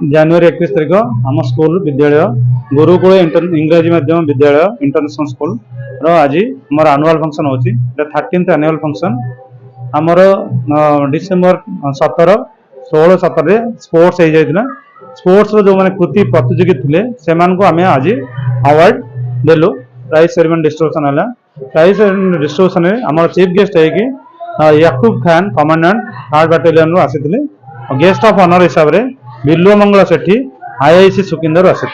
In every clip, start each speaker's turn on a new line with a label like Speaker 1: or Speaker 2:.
Speaker 1: जनवरी 31 तारीख आम स्कूल विद्यालय गुरुकुल इंग्राजी माध्यम विद्यालय इंटरनेशनल स्कूल आज मोर आनुआल फंक्शन होची 13th एनुअल फंक्शन आमर डिसेंबर 17 16 17 स्पोर्ट्स हो जाता स्पोर्ट्स जो मैंने कृति प्रतियोगी थे से आज अवार्ड देलु प्राइज सेरेमनी डिस्ट्रीब्यूशन है प्राइज डिस्ट्रीब्यूशन में आम चीफ गेस्ट है याकूब खान कमांडेंट 3rd बाटालियन आसी गेस्ट ऑफ ऑनर हिसाब से बिल्लु मंगल सेठी आईआईसी सुकिंदर आसी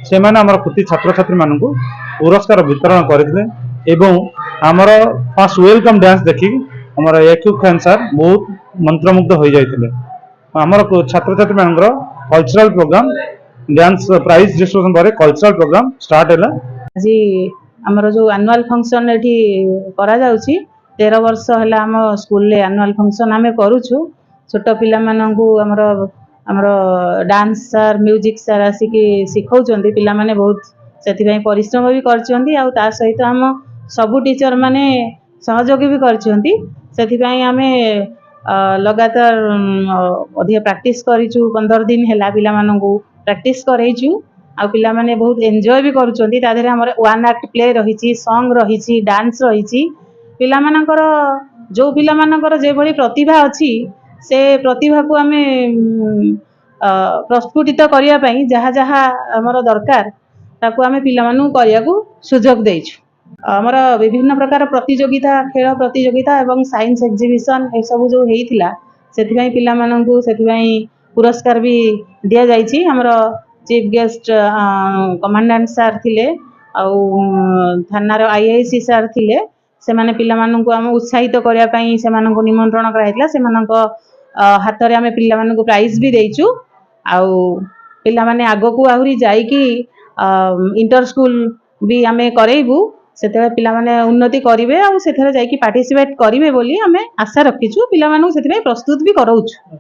Speaker 1: से कृति छात्र छात्री मान पुरस्कार वितरण करते आमर फर्स्ट वेलकम डांस देखिक आमर याकूब खान सर बहुत मंत्रमुग्ध हो जाते आमर छात्र छात्री मान cultural programme dance prize distribution पर कल्चरल प्रोग्राम स्टार्ट है
Speaker 2: आज आमर जो एनुअल फंक्शन एठी करा जाउची 13 वर्ष है आम स्कूल एनुअल फंक्शन आम करूछु छोट पिला माननकु आमर डांस सर म्यूजिक सर आसिक शिखौचंदी पिला माने बहुत से परिश्रम भी करचंदी आ ता सहित आम सबु टीचर माने सहयोगी भी करचंदी से आमे लगातार अधिक प्रैक्टिस करिछु 15 दिन हैला पिला माननकु प्रैक्टिस करैछु आ पिला माने बहुत एंजॉय भी करूचंदी ता देरे हमर वन एक्ट प्ले रहिछि सॉन्ग रहिछि डांस रहिछि पिला मानकर जो पिला मानकर जे भली प्रतिभा अछि से प्रतिभा को आमे प्रस्फुटित करिया पई जहा जहा हमर दरकार ताकू आमे पिला मानु करिया को सुयोग देइछु हमर विभिन्न प्रकार प्रतियोगिता खेल प्रतियोगिता एवं साइंस एग्जीबिशन ए सब जो हेइतिला सेति पई पिला माननकु सेति पई पुरस्कार भी दिया जाइछि हमर चीफ गेस्ट कमांडेंट सर थिले आ थानार आईआईसी सर थिले से माने पिला माननकु हम उत्साहित करिया पई से माननकु निमंत्रण कराइतला से माननको हाथ रे आमे पिला माननकु प्राइज भी देइछु आ पिला माने आगो को आहुरी जाई कि इंटर स्कूल भी आमे करेइबु सेते पिला माने उन्नति करिवे आ सेथे जाई कि पार्टिसिपेट करिवे बोली आमे आशा रखिछु पिला माननकु सेति प्रस्तुत भी करौछु।